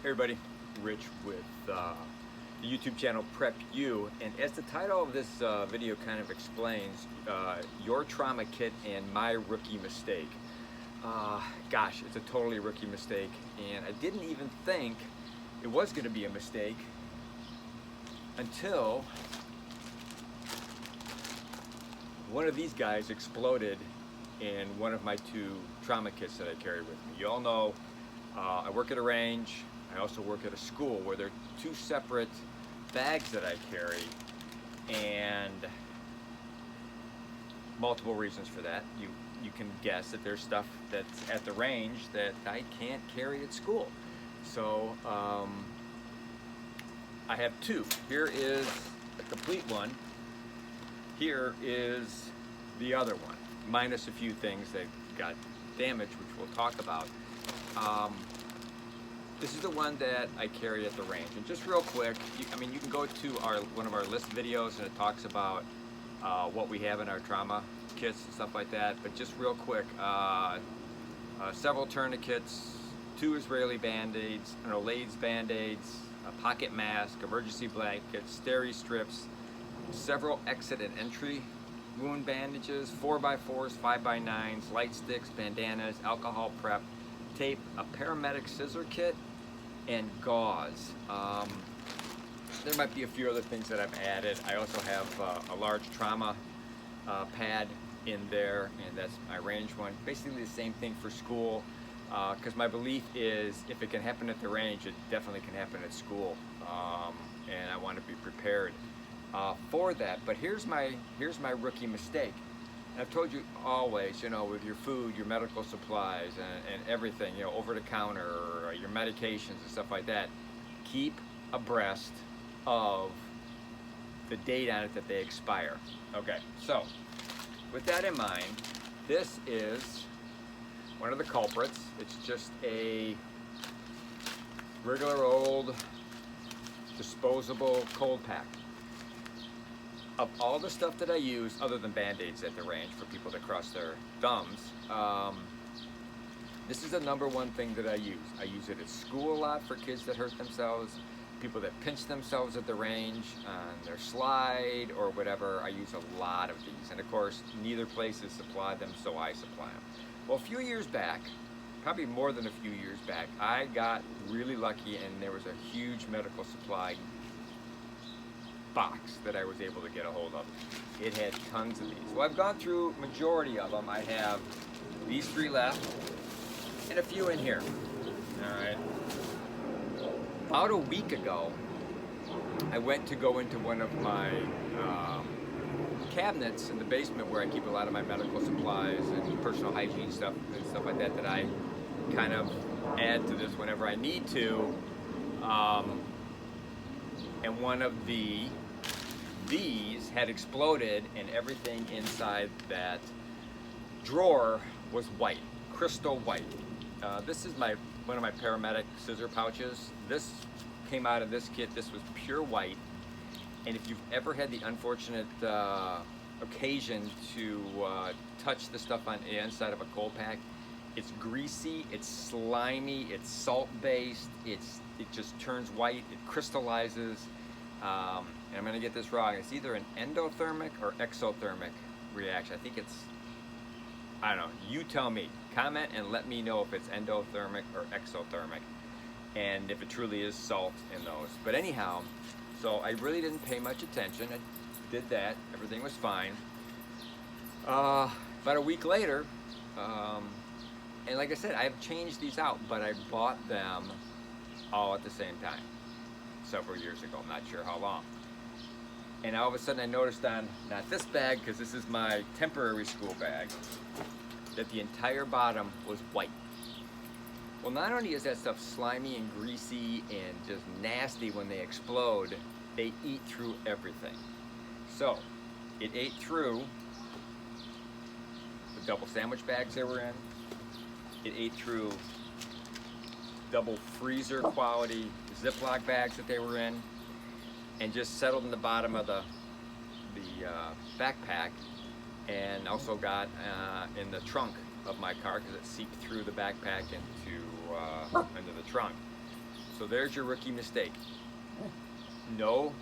Everybody, Rich with the YouTube channel Prep You, and as the title of this video kind of explains, your trauma kit and my rookie mistake. Gosh, it's a totally rookie mistake, and I didn't even think it was going to be a mistake until one of these guys exploded in one of my two trauma kits that I carry with me. You all know I work at a range. I also work at a school where there are two separate bags that I carry, and multiple reasons for that. You can guess that there's stuff that's at the range that I can't carry at school. So I have two. Here is a complete one. Here is the other one, minus a few things that got damaged, which we'll talk about. This is the one that I carry at the range. And just real quick, you can go to one of our list videos, and it talks about what we have in our trauma kits and stuff like that. But just real quick, several tourniquets, 2 Israeli band-aids, Lay's band-aids, a pocket mask, emergency blankets, steri strips, several exit and entry wound bandages, 4x4s, 5x9s, light sticks, bandanas, alcohol prep, tape, a paramedic scissor kit, and gauze. There might be a few other things that I've added. I also have a large trauma pad in there, and that's my range one. Basically the same thing for school, because my belief is if it can happen at the range, it definitely can happen at school, and I want to be prepared for that. But here's my rookie mistake. I've told you always, with your food, your medical supplies, and everything, over the counter, or your medications and stuff like that, keep abreast of the date on it that they expire. Okay, so with that in mind, this is one of the culprits. It's just a regular old disposable cold pack. Of all the stuff that I use, other than Band-Aids at the range for people that cross their thumbs, this is the #1 thing that I use. I use it at school a lot for kids that hurt themselves, people that pinch themselves at the range on their slide or whatever. I use a lot of these, and of course, neither places supply them, so I supply them. Well, a few years back, probably more than a few years back, I got really lucky, and there was a huge medical supply box that I was able to get a hold of. It had tons of these. Well, I've gone through majority of them. I have these 3 left and a few in here. All right. About a week ago, I went to go into one of my cabinets in the basement where I keep a lot of my medical supplies and personal hygiene stuff and stuff like that I kind of add to this whenever I need to. And one of these had exploded, and everything inside that drawer was white, crystal white. This is one of my paramedic scissor pouches. This came out of this kit. This was pure white, and if you've ever had the unfortunate occasion to touch the stuff on the inside of a cold pack, it's greasy, it's slimy, it's salt-based, it just turns white, it crystallizes. And I'm going to get this wrong. It's either an endothermic or exothermic reaction. I think it's, I don't know, you tell me. Comment and let me know if it's endothermic or exothermic, and if it truly is salt in those. But anyhow, so I really didn't pay much attention. I did that. Everything was fine. About a week later, and like I said, I've changed these out, but I bought them all at the same time several years ago. I'm not sure how long. And all of a sudden I noticed on, not this bag, because this is my temporary school bag, that the entire bottom was white. Well, not only is that stuff slimy and greasy and just nasty when they explode, they eat through everything. So it ate through the double sandwich bags they were in. It ate through double freezer quality Ziploc bags that they were in, and just settled in the bottom of the backpack, and also got in the trunk of my car because it seeped through the backpack into the trunk. So there's your rookie mistake. No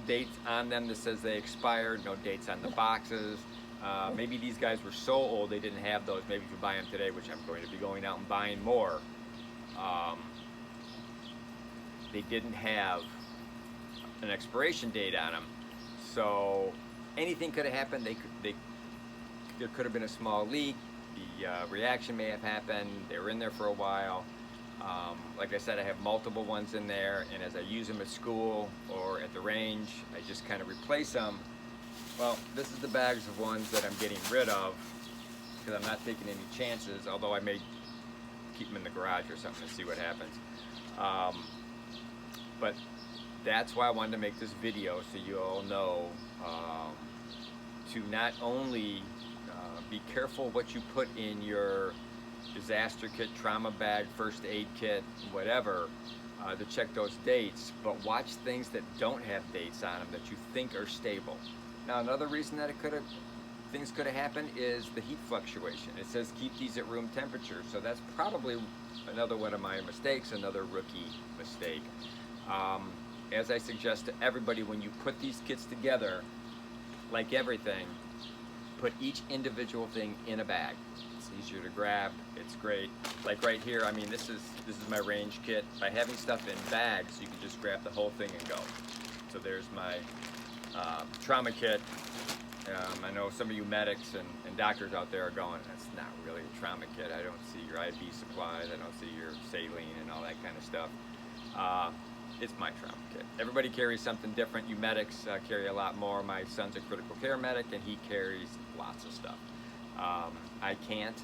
dates on them that says they expired, no dates on the boxes. Maybe these guys were so old they didn't have those. Maybe if you buy them today, which I'm going to be going out and buying more, they didn't have an expiration date on them. So anything could have happened. There could have been a small leak. The reaction may have happened. They were in there for a while. Like I said, I have multiple ones in there, and as I use them at school or at the range, I just kind of replace them. Well, this is the bags of ones that I'm getting rid of because I'm not taking any chances, although I may keep them in the garage or something to see what happens. But that's why I wanted to make this video, so you all know to not only be careful what you put in your disaster kit, trauma bag, first aid kit, whatever, to check those dates, but watch things that don't have dates on them that you think are stable. Now, another reason that things could have happened is the heat fluctuation. It says keep these at room temperature, so that's probably another one of my mistakes, another rookie mistake. As I suggest to everybody, when you put these kits together, like everything, put each individual thing in a bag. It's easier to grab, it's great. Like right here, I mean, this is my range kit. By having stuff in bags, you can just grab the whole thing and go. So there's my trauma kit. I know some of you medics and doctors out there are going, that's not really a trauma kit. I don't see your IV supplies, I don't see your saline and all that kind of stuff. It's my trauma kit. Everybody carries something different. You medics carry a lot more. My son's a critical care medic and he carries lots of stuff. I can't,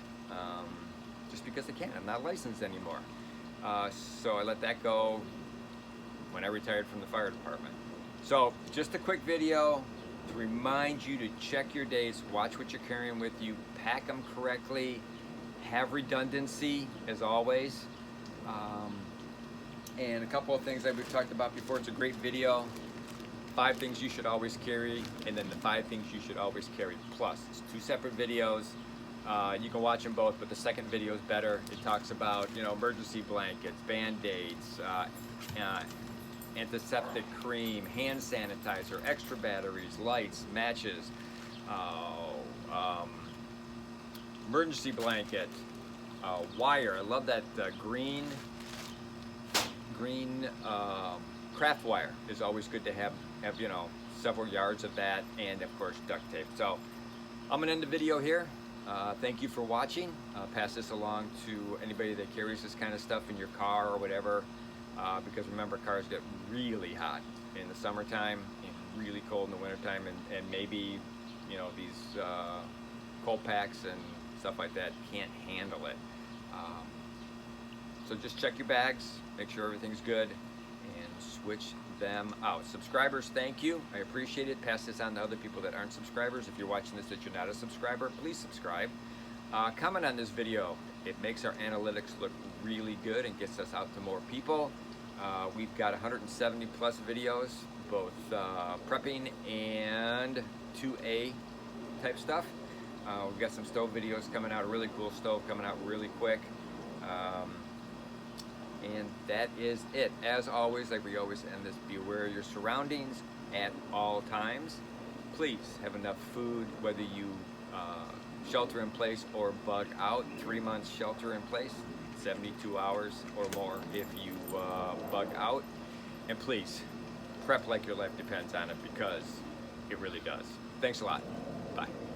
just because I can't. I'm not licensed anymore. So I let that go when I retired from the fire department. So just a quick video to remind you to check your dates, watch what you're carrying with you, pack them correctly, have redundancy as always. And a couple of things that we've talked about before. It's a great video. 5 things you should always carry, and then the 5 things you should always carry plus. It's 2 separate videos. You can watch them both, but the second video is better. It talks about, you know, emergency blankets, Band-Aids, antiseptic cream, hand sanitizer, extra batteries, lights, matches, emergency blanket, wire. I love that green craft wire is always good to have, you know, several yards of that, and of course duct tape. So I'm gonna end the video here. Thank you for watching. Pass this along to anybody that carries this kind of stuff in your car or whatever, because remember, cars get really hot in the summertime and really cold in the wintertime, and maybe, you know, these cold packs and stuff like that can't handle it. So just check your bags, make sure everything's good, and switch them out. Subscribers, thank you. I appreciate it. Pass this on to other people that aren't subscribers. If you're watching this that you're not a subscriber, please subscribe. Comment on this video. It makes our analytics look really good and gets us out to more people. We've got 170 plus videos, both prepping and 2A type stuff. We've got some stove videos coming out, a really cool stove coming out really quick. And that is it. As always, like we always end this, be aware of your surroundings at all times. Please have enough food, whether you shelter in place or bug out. 3 months shelter in place, 72 hours or more if you bug out. And please, prep like your life depends on it, because it really does. Thanks a lot. Bye.